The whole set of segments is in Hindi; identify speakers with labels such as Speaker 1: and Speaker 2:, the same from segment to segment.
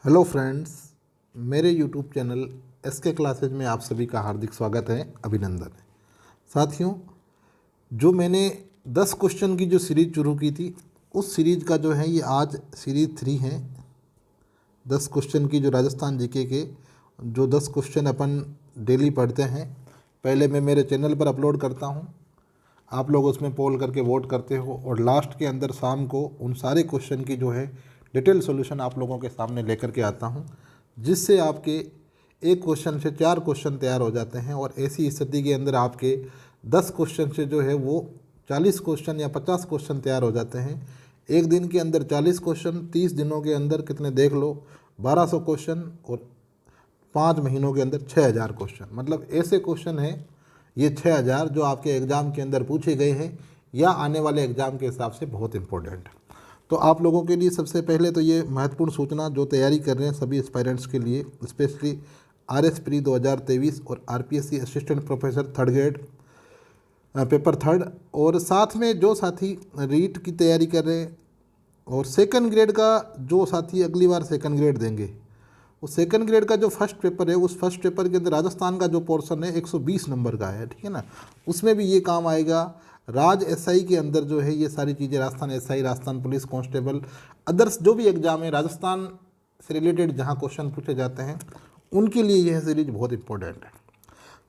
Speaker 1: हेलो फ्रेंड्स, मेरे यूट्यूब चैनल एसके क्लासेज में आप सभी का हार्दिक स्वागत है, अभिनंदन है। साथियों, जो मैंने 10 क्वेश्चन की जो सीरीज शुरू की थी, उस सीरीज का जो है ये आज सीरीज 3 है। 10 क्वेश्चन की जो राजस्थान जीके के जो 10 क्वेश्चन अपन डेली पढ़ते हैं, पहले मैं मेरे चैनल पर अपलोड करता हूँ। आप लोग उसमें पोल करके वोट करते हो और लास्ट के अंदर शाम को उन सारे क्वेश्चन की जो है डिटेल सॉल्यूशन आप लोगों के सामने लेकर के आता हूं, जिससे आपके एक क्वेश्चन से 4 क्वेश्चन तैयार हो जाते हैं। और ऐसी स्थिति के अंदर आपके 10 क्वेश्चन से जो है वो 40 क्वेश्चन या 50 क्वेश्चन तैयार हो जाते हैं। एक दिन के अंदर 40 क्वेश्चन, 30 दिनों के अंदर कितने देख लो, 1200 क्वेश्चन, और 5 महीनों के अंदर 6000 क्वेश्चन। मतलब ऐसे क्वेश्चन हैं ये 6000 जो आपके एग्ज़ाम के अंदर पूछे गए हैं या आने वाले एग्ज़ाम के हिसाब से बहुत इंपॉर्टेंट है। तो आप लोगों के लिए सबसे पहले तो ये महत्वपूर्ण सूचना जो तैयारी कर रहे हैं सभी एस्पायरेंट्स के लिए, स्पेशली RS प्री 2023 और RPSC assistant professor third grade paper third, और साथ में जो साथी रीट की तैयारी कर रहे हैं और सेकंड ग्रेड का जो साथी अगली बार सेकंड ग्रेड देंगे, उस सेकंड ग्रेड का जो फर्स्ट पेपर है, उस फर्स्ट पेपर के अंदर राजस्थान का जो पोर्शन है 120 नंबर का है, ठीक है ना। उसमें भी ये काम आएगा। राज SI के अंदर जो है ये सारी चीज़ें, Rajasthan SI, Rajasthan police constable, others जो भी एग्जाम है राजस्थान से रिलेटेड जहाँ क्वेश्चन पूछे जाते हैं, उनके लिए यह सीरीज बहुत इंपॉर्टेंट है।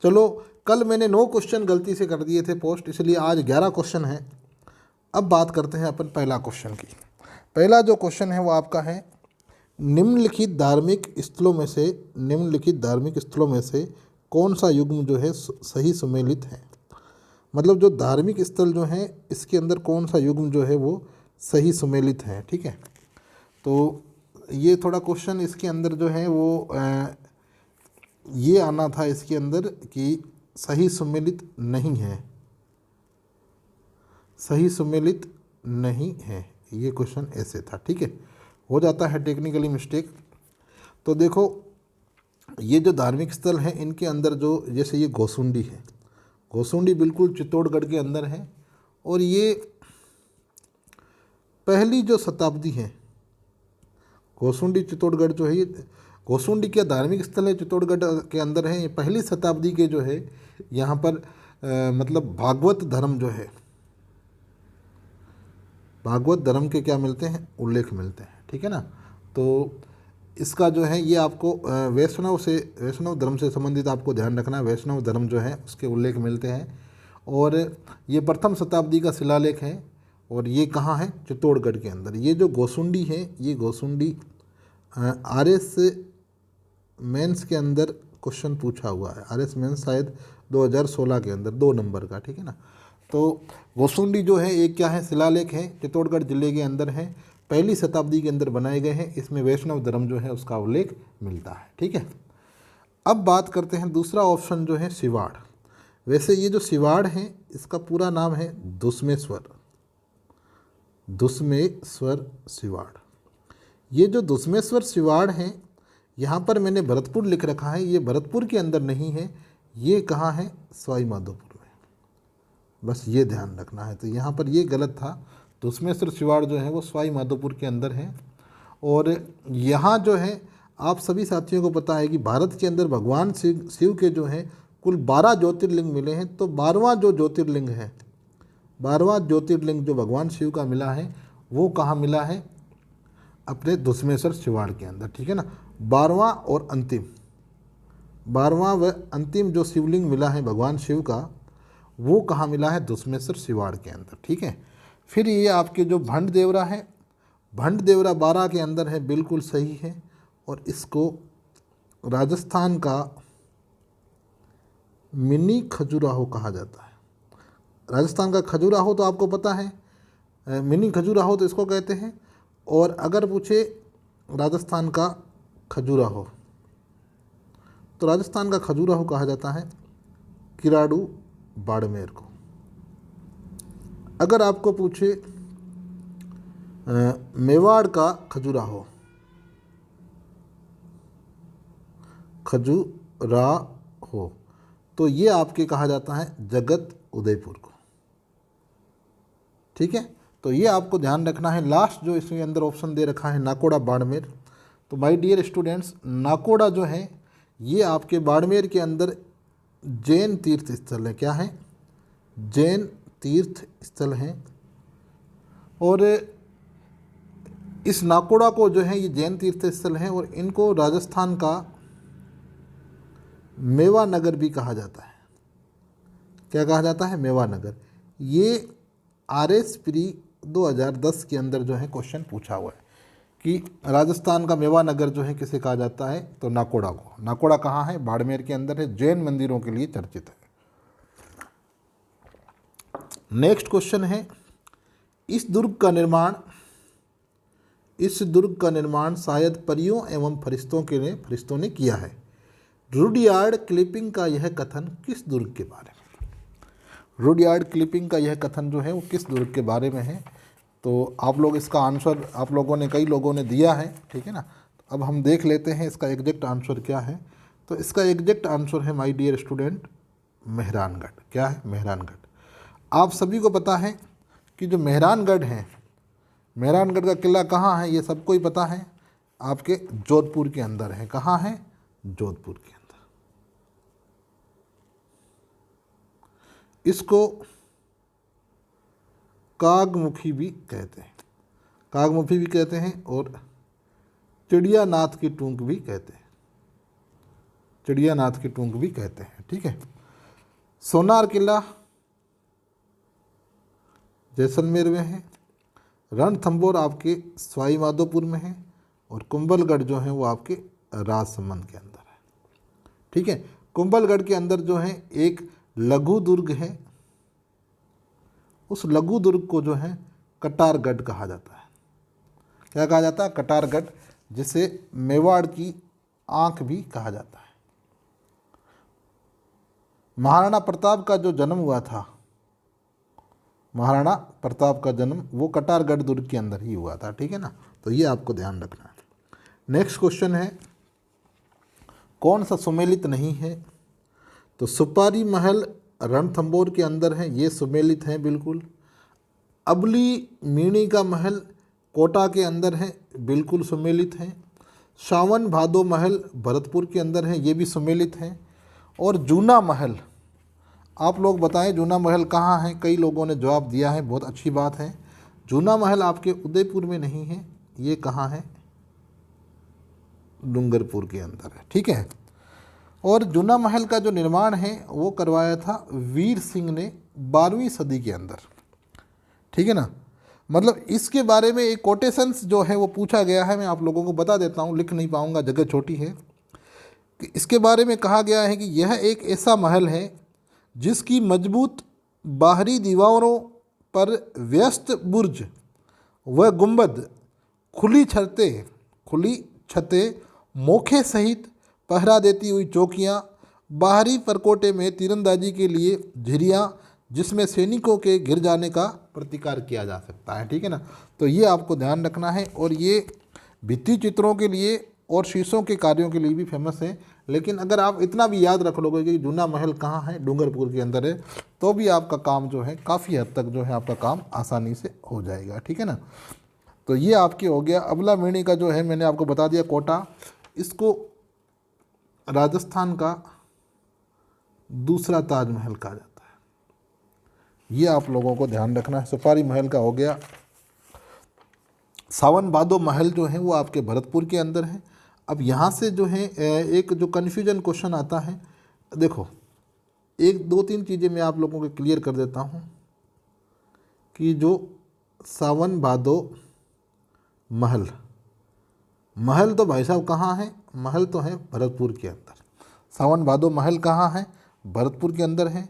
Speaker 1: चलो, कल मैंने 9 क्वेश्चन गलती से कर दिए थे पोस्ट, इसलिए आज 11 क्वेश्चन है। अब बात करते हैं अपन पहला क्वेश्चन की। पहला जो क्वेश्चन है वो आपका है, निम्नलिखित धार्मिक स्थलों में से कौन सा युग्म जो है सही सुमेलित है। मतलब जो धार्मिक स्थल जो हैं इसके अंदर कौन सा युग्म जो है वो सही सुमेलित है, ठीक है। तो ये थोड़ा क्वेश्चन इसके अंदर जो है वो ये आना था इसके अंदर कि सही सुमेलित नहीं है, सही सुमेलित नहीं है, ये क्वेश्चन ऐसे था, ठीक है। हो जाता है टेक्निकली मिस्टेक। तो देखो, ये जो धार्मिक स्थल हैं इनके अंदर जो, जैसे ये घोसुंडी है, घोसुंडी बिल्कुल चित्तौड़गढ़ के अंदर है, और ये पहली जो शताब्दी है, घोसुंडी चित्तौड़गढ़ जो है, ये घोसुंडी क्या धार्मिक स्थल है, चित्तौड़गढ़ के अंदर है। ये पहली शताब्दी के जो है यहाँ पर मतलब भागवत धर्म जो है, भागवत धर्म के क्या मिलते हैं, उल्लेख मिलते हैं, ठीक है ना। तो इसका जो है ये आपको वैष्णव धर्म से संबंधित आपको ध्यान रखना है। वैष्णव धर्म जो है उसके उल्लेख मिलते हैं, और ये प्रथम शताब्दी का शिलालेख है, और ये कहाँ है, चित्तौड़गढ़ के अंदर। ये जो घोसुंडी है, ये घोसुंडी RS मेंस के अंदर क्वेश्चन पूछा हुआ है। RS मेंस शायद 2016 के अंदर 2 नंबर का, ठीक है ना। तो घोसुंडी जो है एक क्या है, शिलालेख है, चित्तौड़गढ़ जिले के अंदर है, पहली शताब्दी के अंदर बनाए गए हैं। इसमें वैष्णव धर्म जो है उसका उल्लेख मिलता है, ठीक है। अब बात करते हैं दूसरा ऑप्शन जो है सिवाड़। वैसे ये जो सिवाड़ है इसका पूरा नाम है दुस्मेश्वर, दुस्मेश्वर सिवाड़। ये जो दुस्मेश्वर सिवाड़ है, यहाँ पर मैंने भरतपुर लिख रखा है, ये भरतपुर के अंदर नहीं है, ये कहाँ है, सवाई माधोपुर में। बस ये ध्यान रखना है। तो यहाँ पर ये गलत था, दुस्मेश्वर सिवाड़ जो है वो सवाई माधोपुर के अंदर है। और यहाँ जो है आप सभी साथियों को पता है कि भारत के अंदर भगवान शिव के जो हैं कुल 12 ज्योतिर्लिंग मिले हैं। तो 12वां जो ज्योतिर्लिंग है, 12वां ज्योतिर्लिंग जो भगवान शिव का मिला है वो कहाँ मिला है, अपने दुस्मेश्वर सिवाड़ के अंदर, ठीक है ना। 12वां और अंतिम, 12वां व अंतिम जो शिवलिंग मिला है भगवान शिव का, वो कहाँ मिला है, दुस्मेश्वर सिवाड़ के अंदर, ठीक है। फिर ये आपके जो भंड देवरा है, भंड देवरा 12 के अंदर है, बिल्कुल सही है। और इसको राजस्थान का मिनी खजुराहो कहा जाता है। राजस्थान का खजुराहो तो आपको पता है, मिनी खजुराहो तो इसको कहते हैं। और अगर पूछे राजस्थान का खजुराहो, तो राजस्थान का खजुराहो कहा जाता है किराड़ू बाड़मेर को। अगर आपको पूछे मेवाड़ का खजुराहो, खजुराहो, तो ये आपके कहा जाता है जगत उदयपुर को, ठीक है। तो ये आपको ध्यान रखना है। लास्ट जो इसके अंदर ऑप्शन दे रखा है नाकोड़ा बाड़मेर, तो माय डियर स्टूडेंट्स, नाकोड़ा जो है ये आपके बाड़मेर के अंदर जैन तीर्थ स्थल है। क्या है? जैन तीर्थ स्थल हैं। और इस नाकोड़ा को जो है ये जैन तीर्थ स्थल हैं और इनको राजस्थान का मेवा नगर भी कहा जाता है। क्या कहा जाता है? मेवा नगर। ये RS प्री 2010 के अंदर जो है क्वेश्चन पूछा हुआ है कि राजस्थान का मेवा नगर जो है किसे कहा जाता है? तो नाकोड़ा को। नाकोड़ा कहाँ है? बाड़मेर के अंदर है, जैन मंदिरों के लिए चर्चित है। नेक्स्ट क्वेश्चन है, इस दुर्ग का निर्माण शायद परियों एवं फरिश्तों ने किया है। रुडयार्ड किपलिंग का यह कथन किस दुर्ग के बारे में? रुडयार्ड किपलिंग का यह कथन जो है वो किस दुर्ग के बारे में है? तो आप लोग इसका आंसर कई लोगों ने दिया है, ठीक है ना। अब हम देख लेते हैं इसका एग्जैक्ट आंसर क्या है। तो इसका एग्जैक्ट आंसर है माय डियर स्टूडेंट मेहरानगढ़। क्या है? मेहरानगढ़। आप सभी को पता है कि जो मेहरानगढ़ है, मेहरानगढ़ का किला कहाँ है? ये सबको ही पता है, आपके जोधपुर के अंदर है। कहाँ है? जोधपुर के अंदर। इसको कागमुखी भी कहते हैं, कागमुखी भी कहते हैं और चिड़ियानाथ की टूंक भी कहते हैं, चिड़ियानाथ की टूंक भी कहते हैं, ठीक है। सोनार किला जैसलमेर में है, रणथंभौर आपके सवाई माधोपुर में है और कुंभलगढ़ जो है वो आपके राजसमंद के अंदर है, ठीक है। कुंभलगढ़ के अंदर जो है एक लघु दुर्ग है, उस लघु दुर्ग को जो है कटारगढ़ कहा जाता है। क्या कहा जाता है? कटारगढ़, जिसे मेवाड़ की आंख भी कहा जाता है। महाराणा प्रताप का जो जन्म हुआ था, महाराणा प्रताप का जन्म वो कटारगढ़ दुर्ग के अंदर ही हुआ था, ठीक है ना। तो ये आपको ध्यान रखना है। नेक्स्ट क्वेश्चन है, कौन सा सुमेलित नहीं है? तो सुपारी महल रणथंभौर के अंदर है, ये सुमेलित है बिल्कुल। अबली मीणी का महल कोटा के अंदर है, बिल्कुल सुमेलित है। सावन भादो महल भरतपुर के अंदर है, ये भी सुमेलित है। और जूना महल, आप लोग बताएं जूना महल कहाँ है? कई लोगों ने जवाब दिया है, बहुत अच्छी बात है। जूना महल आपके उदयपुर में नहीं है, ये कहाँ है? डूंगरपुर के अंदर है, ठीक है। और जूना महल का जो निर्माण है वो करवाया था वीर सिंह ने 12वीं सदी के अंदर, ठीक है ना। मतलब इसके बारे में एक कोटेशंस जो है वो पूछा गया है, मैं आप लोगों को बता देता हूँ, लिख नहीं पाऊँगा, जगह छोटी है। कि इसके बारे में कहा गया है कि यह एक ऐसा महल है जिसकी मजबूत बाहरी दीवारों पर व्यस्त बुर्ज व गुंबद, खुली छतें, मोखे सहित पहरा देती हुई चौकियाँ, बाहरी परकोटे में तीरंदाजी के लिए झिरियाँ जिसमें सैनिकों के गिर जाने का प्रतिकार किया जा सकता है, ठीक है ना। तो ये आपको ध्यान रखना है। और ये भित्ति चित्रों के लिए और शीशों के कार्यों के लिए भी फेमस है। लेकिन अगर आप इतना भी याद रख लोगे कि जूना महल कहाँ है, डूंगरपुर के अंदर है, तो भी आपका काम जो है काफ़ी हद तक जो है आपका काम आसानी से हो जाएगा, ठीक है ना। तो ये आपके हो गया। अबला मेणी का जो है मैंने आपको बता दिया कोटा, इसको राजस्थान का दूसरा ताजमहल कहा जाता है, ये आप लोगों को ध्यान रखना है। सुपारी महल का हो गया। सावन भादो महल जो है वो आपके भरतपुर के अंदर है। अब यहाँ से जो है एक जो कन्फ्यूजन क्वेश्चन आता है, देखो एक दो तीन चीज़ें मैं आप लोगों को क्लियर कर देता हूँ कि जो सावन भादो महल तो भाई साहब कहाँ है? महल तो है भरतपुर के अंदर। सावन भादो महल कहाँ है? भरतपुर के अंदर है।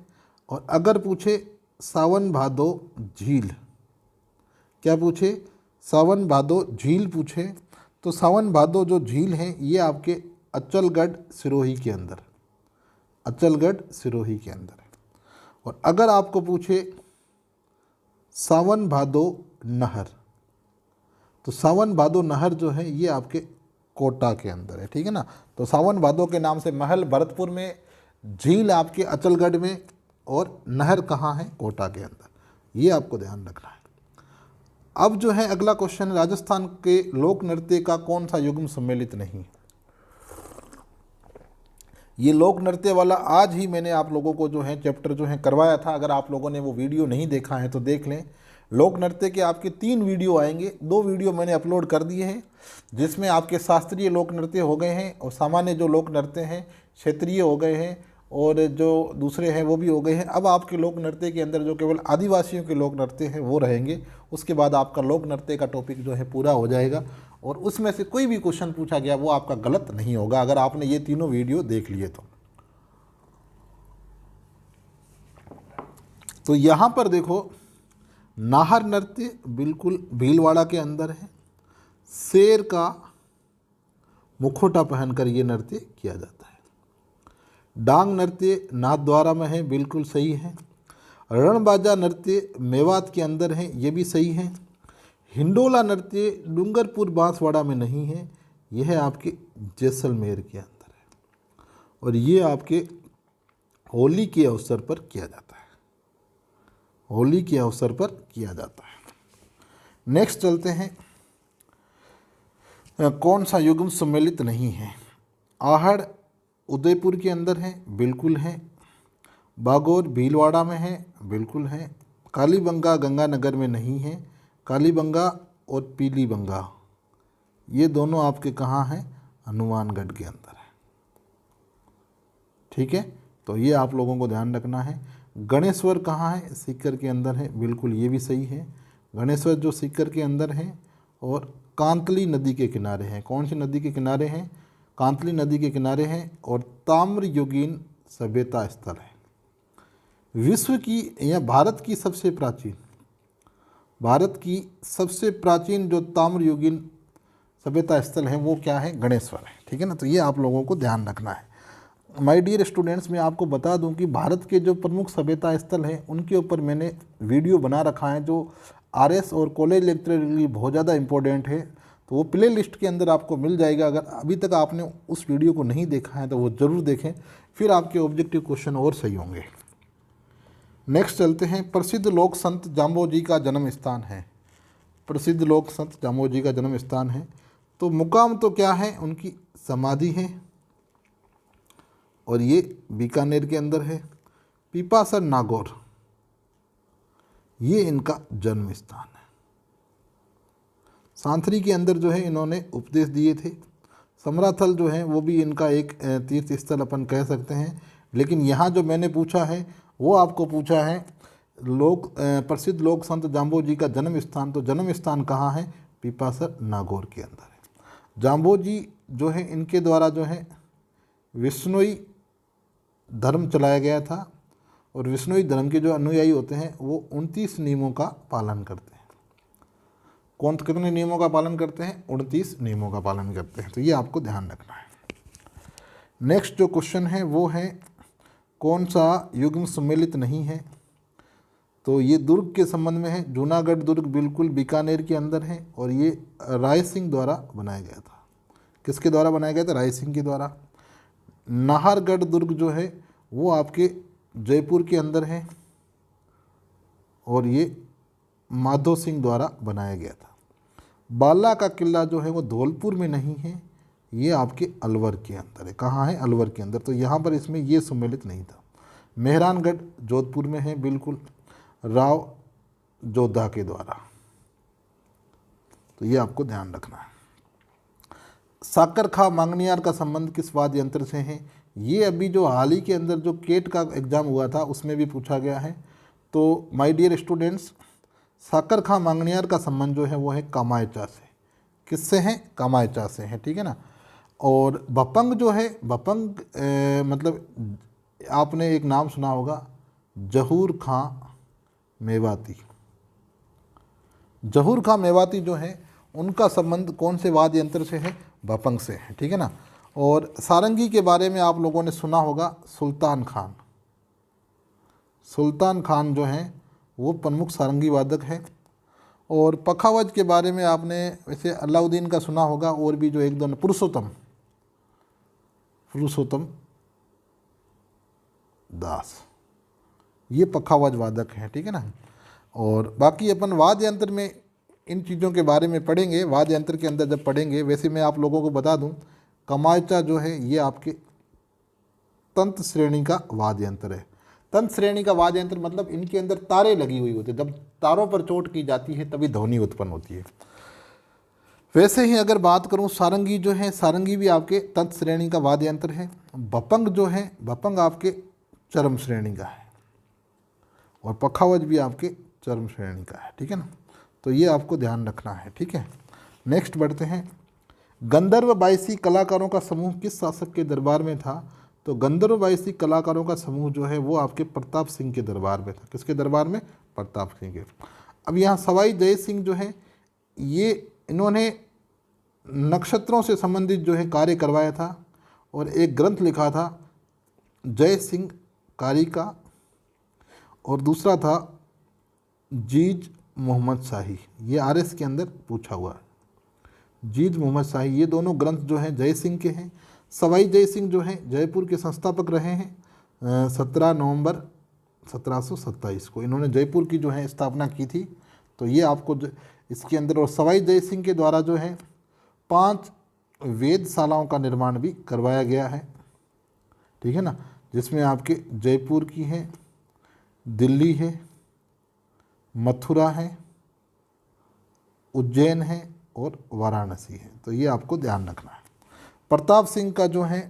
Speaker 1: और अगर पूछे सावन भादो झील, क्या पूछे? सावन भादो झील पूछे, तो सावन भादो जो झील है ये आपके अचलगढ़ सिरोही के अंदर, अचलगढ़ सिरोही के अंदर है। और अगर आपको पूछे सावन भादो नहर, तो सावन भादो नहर जो है ये आपके कोटा के अंदर है, ठीक है ना। तो सावन भादो के नाम से महल भरतपुर में, झील आपके अचलगढ़ में, और नहर कहाँ है? कोटा के अंदर। ये आपको ध्यान रखना है। अब जो है अगला क्वेश्चन, राजस्थान के लोक नृत्य का कौन सा युग्म सम्मिलित नहीं। ये लोक नृत्य वाला आज ही मैंने आप लोगों को जो है चैप्टर जो है करवाया था। अगर आप लोगों ने वो वीडियो नहीं देखा है तो देख लें। लोक नृत्य के आपके 3 वीडियो आएंगे, 2 वीडियो मैंने अपलोड कर दिए हैं, जिसमें आपके शास्त्रीय लोक नृत्य हो गए हैं और सामान्य जो लोक नृत्य हैं क्षेत्रीय हो गए हैं और जो दूसरे हैं वो भी हो गए हैं। अब आपके लोक नृत्य के अंदर जो केवल आदिवासियों के लोक नृत्य हैं वो रहेंगे। उसके बाद आपका लोक नृत्य का टॉपिक जो है पूरा हो जाएगा और उसमें से कोई भी क्वेश्चन पूछा गया वो आपका गलत नहीं होगा अगर आपने ये तीनों वीडियो देख लिए तो यहाँ पर देखो, नाहर नृत्य बिल्कुल भीलवाड़ा के अंदर है। शेर का मुखौटा पहनकर ये नृत्य किया जाता है। डांग नृत्य नाथद्वारा में है, बिल्कुल सही है। रणबाजा नृत्य मेवात के अंदर है, ये भी सही है। हिंडोला नृत्य डूंगरपुर बांसवाड़ा में नहीं है, यह आपके जैसलमेर के अंदर है और ये आपके होली के अवसर पर किया जाता है। होली के अवसर पर किया जाता है। नेक्स्ट चलते हैं, कौन सा युग्म सम्मिलित नहीं है। आहड़ उदयपुर के अंदर है, बिल्कुल है। बागोर भीलवाड़ा में है, बिल्कुल है। कालीबंगा गंगानगर में नहीं है। कालीबंगा और पीलीबंगा ये दोनों आपके कहाँ हैं, हनुमानगढ़ के अंदर है। ठीक है, तो ये आप लोगों को ध्यान रखना है। गणेश्वर कहाँ है, सीकर के अंदर है, बिल्कुल ये भी सही है। गणेश्वर जो सीकर के अंदर है और कांतली नदी के किनारे हैं। कौन सी नदी के किनारे हैं, कांतली नदी के किनारे हैं और ताम्रयुगीन सभ्यता स्थल है। विश्व की या भारत की सबसे प्राचीन जो ताम्रयुगीन सभ्यता स्थल है वो क्या है, गणेश्वर है। ठीक है ना, तो ये आप लोगों को ध्यान रखना है। माय डियर स्टूडेंट्स, मैं आपको बता दूं कि भारत के जो प्रमुख सभ्यता स्थल हैं उनके ऊपर मैंने वीडियो बना रखा है जो आरएस और कॉलेज लेक्चरर के लिए बहुत ज़्यादा इंपॉर्टेंट है। तो वो प्ले लिस्ट के अंदर आपको मिल जाएगा। अगर अभी तक आपने उस वीडियो को नहीं देखा है तो वो ज़रूर देखें, फिर आपके ऑब्जेक्टिव क्वेश्चन और सही होंगे। नेक्स्ट चलते हैं, प्रसिद्ध लोक संत जाम्बोजी का जन्म स्थान है। प्रसिद्ध लोक संत जाम्बोजी का जन्म स्थान है, तो मुकाम तो क्या है, उनकी समाधि है और ये बीकानेर के अंदर है। पीपासर नागौर ये इनका जन्म स्थान है। सांथरी के अंदर जो है इन्होंने उपदेश दिए थे। समराथल जो है वो भी इनका एक तीर्थ स्थल अपन कह सकते हैं। लेकिन यहाँ जो मैंने पूछा है वो आपको पूछा है प्रसिद्ध लोक संत जाम्बोजी का जन्म स्थान, तो जन्म स्थान कहाँ है, पीपासर नागौर के अंदर है। जाम्बोजी जो है इनके द्वारा जो है विष्णुई धर्म चलाया गया था और विष्णुई धर्म के जो अनुयायी होते हैं वो 29 नियमों का पालन करते हैं। कौन कितने नियमों का पालन करते हैं, 29 नियमों का पालन करते हैं। तो ये आपको ध्यान रखना है। नेक्स्ट जो क्वेश्चन है वो है, कौन सा युग्म सम्मिलित नहीं है। तो ये दुर्ग के संबंध में है। जूनागढ़ दुर्ग बिल्कुल बीकानेर के अंदर है और ये राय सिंह द्वारा बनाया गया था। किसके द्वारा बनाया गया था, राय सिंह के द्वारा। नाहरगढ़ दुर्ग जो है वो आपके जयपुर के अंदर है और ये माधो सिंह द्वारा बनाया गया था। बाला का किला जो है वो धौलपुर में नहीं है, ये आपके अलवर के अंदर है। कहाँ है, अलवर के अंदर। तो यहाँ पर इसमें ये सम्मिलित नहीं था। मेहरानगढ़ जोधपुर में है, बिल्कुल राव जोधा के द्वारा। तो ये आपको ध्यान रखना है। साकरखा मांगनियार का संबंध किस वाद्य यंत्र से है। ये अभी जो हाल ही के अंदर जो केट का एग्ज़ाम हुआ था उसमें भी पूछा गया है। तो माय डियर स्टूडेंट्स, साकरखा मांगनियार का संबंध जो है वो है कामायचा से। किससे है, कामायचा से है। ठीक है ना। और भपंग जो है, भपंग मतलब आपने एक नाम सुना होगा, जहूर खां मेवाती। जहूर खां मेवाती जो है उनका संबंध कौन से वाद्य यंत्र से है, भपंग से है। ठीक है ना। और सारंगी के बारे में आप लोगों ने सुना होगा, सुल्तान खान। सुल्तान खान जो हैं वो प्रमुख सारंगी वादक है। और पखावज के बारे में आपने वैसे अलाउद्दीन का सुना होगा, और भी जो एक दो, पुरुषोत्तम दास, ये पखावज वादक हैं। ठीक है ना। और बाकी अपन वाद्य यंत्र में इन चीज़ों के बारे में पढ़ेंगे वाद्य यंत्र के अंदर जब पढ़ेंगे। वैसे मैं आप लोगों को बता दूं, कमाचा जो है ये आपके तंत्र श्रेणी का वाद्य यंत्र है। तंत्र श्रेणी का वाद्य यंत्र मतलब इनके अंदर तारे लगी हुई होती है, जब तारों पर चोट की जाती है तभी ध्वनि उत्पन्न होती है। वैसे ही अगर बात करूं सारंगी जो है, सारंगी भी आपके तंत्र श्रेणी का वाद्य यंत्र है। बपंग जो है, बपंग आपके चरम श्रेणी का है, और पखावज भी आपके चरम श्रेणी का है, ठीक है ना। तो ये आपको ध्यान रखना है, ठीक है। नेक्स्ट बढ़ते हैं। गंधर्व बाईसी कलाकारों का समूह किस शासक के दरबार में था? तो गंधर्व बाईसी कलाकारों का समूह जो है वो आपके प्रताप सिंह के दरबार में था। किसके दरबार में? प्रताप सिंह के। अब यहाँ सवाई जय सिंह जो है, ये इन्होंने नक्षत्रों से संबंधित जो है कार्य करवाया था, और एक ग्रंथ लिखा था जय सिंह कारिका, और दूसरा था जीज मोहम्मद शाही। ये RS के अंदर पूछा हुआ है। जीज मोहम्मद शाही, ये दोनों ग्रंथ जो हैं जय सिंह के हैं। सवाई जय सिंह जो हैं जयपुर के संस्थापक रहे हैं। 17 नवंबर 1727 को इन्होंने जयपुर की जो है स्थापना की थी। तो ये आपको इसके अंदर, और सवाई जय सिंह के द्वारा जो है 5 वेधशालाओं का निर्माण भी करवाया गया है, ठीक है ना, जिसमें आपके जयपुर की है, दिल्ली है, मथुरा है, उज्जैन है और वाराणसी है। तो ये आपको ध्यान रखना है। प्रताप सिंह का जो है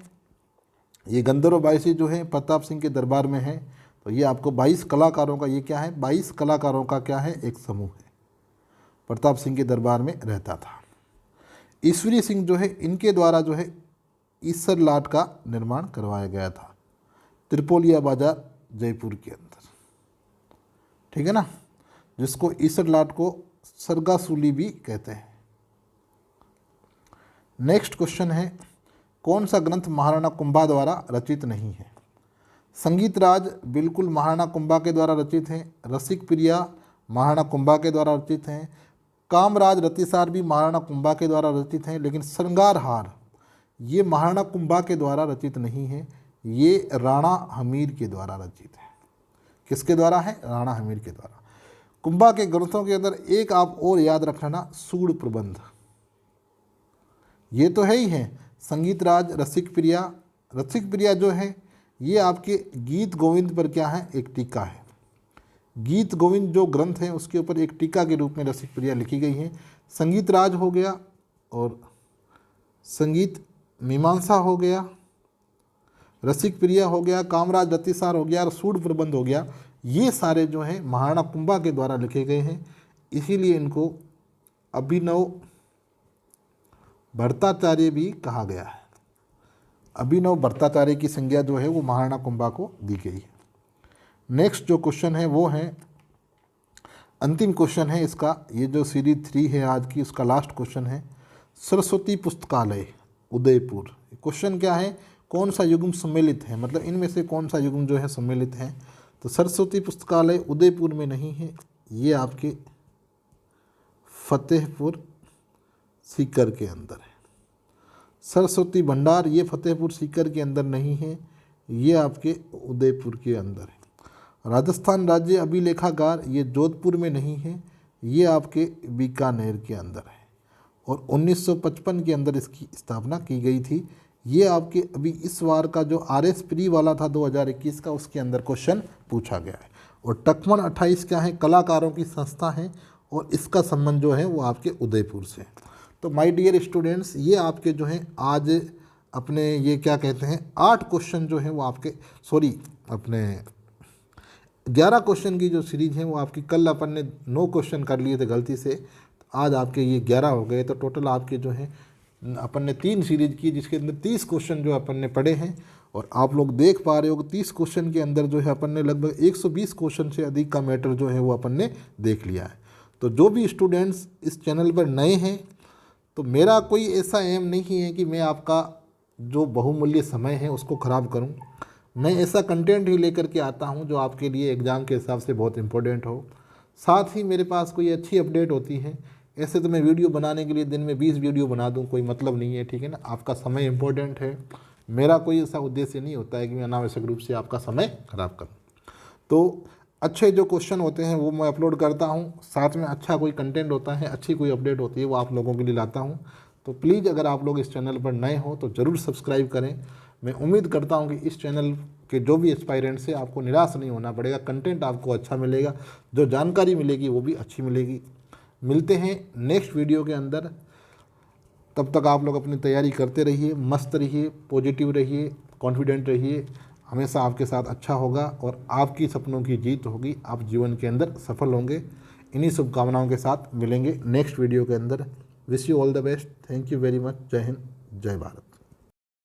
Speaker 1: ये गंधर्व बाईसी जो है प्रताप सिंह के दरबार में है। तो ये आपको 22 कलाकारों का, ये क्या है, 22 कलाकारों का क्या है, एक समूह है, प्रताप सिंह के दरबार में रहता था। ईश्वरी सिंह जो है, इनके द्वारा जो है ईसर लाट का निर्माण करवाया गया था, त्रिपोलिया बाजार जयपुर के अंदर, ठीक है ना, जिसको ईसर लाट को सरगासूली भी कहते हैं। नेक्स्ट क्वेश्चन है, कौन सा ग्रंथ महाराणा कुंभा द्वारा रचित नहीं है? संगीत राज बिल्कुल महाराणा कुंभा के द्वारा रचित है। रसिक प्रिया महाराणा कुंभा के द्वारा रचित हैं। कामराज रतिसार भी महाराणा कुंभा के द्वारा रचित हैं। लेकिन श्रृंगार हार ये महाराणा कुंभा के द्वारा रचित नहीं है, ये राणा हमीर के द्वारा रचित है। किसके द्वारा है? राणा हमीर के द्वारा। कुंभा के ग्रंथों के अंदर एक आप और याद रखना, सूड प्रबंध, ये तो है ही है। संगीत राज, रसिक प्रिया जो है ये आपके गीत गोविंद पर क्या है, एक टीका है। गीत गोविंद जो ग्रंथ है उसके ऊपर एक टीका के रूप में रसिक प्रिया लिखी गई है। संगीत राज हो गया, और संगीत मीमांसा हो गया, रसिक प्रिया हो गया, कामराज रतिसार हो गया और सूड प्रबंध हो गया। ये सारे जो हैं महाराणा कुंभा के द्वारा लिखे गए हैं, इसीलिए इनको अभिनव भट्टाचार्य भी कहा गया है। अभिनव भट्टाचार्य की संज्ञा जो है वो महाराणा कुंभा को दी गई है। नेक्स्ट जो क्वेश्चन है वो है, अंतिम क्वेश्चन है इसका, ये जो सीरीज 3 है आज की, उसका लास्ट क्वेश्चन है। सरस्वती पुस्तकालय उदयपुर, क्वेश्चन क्या है, कौन सा युग्म सम्मिलित है, मतलब इनमें से कौन सा युग्म जो है सम्मिलित है? तो सरस्वती पुस्तकालय उदयपुर में नहीं है, ये आपके फतेहपुर सीकर के अंदर है। सरस्वती भंडार ये फतेहपुर सीकर के अंदर नहीं है, ये आपके उदयपुर के अंदर है। राजस्थान राज्य अभिलेखागार ये जोधपुर में नहीं है, ये आपके बीकानेर के अंदर है, और 1955 के अंदर इसकी स्थापना की गई थी। ये आपके अभी इस बार का जो RS प्री वाला था 2021 का, उसके अंदर क्वेश्चन पूछा गया है। और टकमन 28 क्या है, कलाकारों की संस्था है, और इसका संबंध जो है वो आपके उदयपुर से। तो माय डियर स्टूडेंट्स, ये आपके जो हैं आज अपने ये क्या कहते हैं 8 क्वेश्चन जो हैं वो आपके, सॉरी अपने 11 क्वेश्चन की जो सीरीज है वो आपकी, कल अपन ने 9 क्वेश्चन कर लिए थे गलती से, तो आज आपके ये 11 हो गए। तो टोटल आपके जो है अपन ने 3 सीरीज की, जिसके अंदर 30 क्वेश्चन जो अपन ने पढ़े हैं। और आप लोग देख पा रहे हो कि 30 क्वेश्चन के अंदर जो है अपन ने लगभग 120 क्वेश्चन से अधिक का मैटर जो है वो अपन ने देख लिया है। तो जो भी स्टूडेंट्स इस चैनल पर नए हैं, तो मेरा कोई ऐसा एम नहीं है कि मैं आपका जो बहुमूल्य समय है उसको ख़राब करूं। मैं ऐसा कंटेंट ही लेकर के आता हूं जो आपके लिए एग्ज़ाम के हिसाब से बहुत इंपॉर्टेंट हो। साथ ही मेरे पास कोई अच्छी अपडेट होती है, ऐसे तो मैं वीडियो बनाने के लिए दिन में 20 वीडियो बना दूं, कोई मतलब नहीं है, ठीक है ना। आपका समय इंपॉर्टेंट है, मेरा कोई ऐसा उद्देश्य नहीं होता है कि मैं अनावश्यक रूप से आपका समय खराब करूँ। तो अच्छे जो क्वेश्चन होते हैं वो मैं अपलोड करता हूँ, साथ में अच्छा कोई कंटेंट होता है, अच्छी कोई अपडेट होती है वो आप लोगों के लिए लाता हूँ। तो प्लीज़ अगर आप लोग इस चैनल पर नए हो तो ज़रूर सब्सक्राइब करें। मैं उम्मीद करता हूँ कि इस चैनल के जो भी एस्पायरेंट्स हैं आपको निराश नहीं होना पड़ेगा, कंटेंट आपको अच्छा मिलेगा, जो जानकारी मिलेगी वो भी अच्छी मिलेगी। मिलते हैं नेक्स्ट वीडियो के अंदर, तब तक आप लोग अपनी तैयारी करते रहिए, मस्त रहिए, पॉजिटिव रहिए, कॉन्फिडेंट रहिए। हमेशा आपके साथ अच्छा होगा और आपकी सपनों की जीत होगी, आप जीवन के अंदर सफल होंगे। इन्हीं शुभकामनाओं के साथ मिलेंगे नेक्स्ट वीडियो के अंदर। Wish you all the best. Thank you very much. जय हिंद, जय भारत।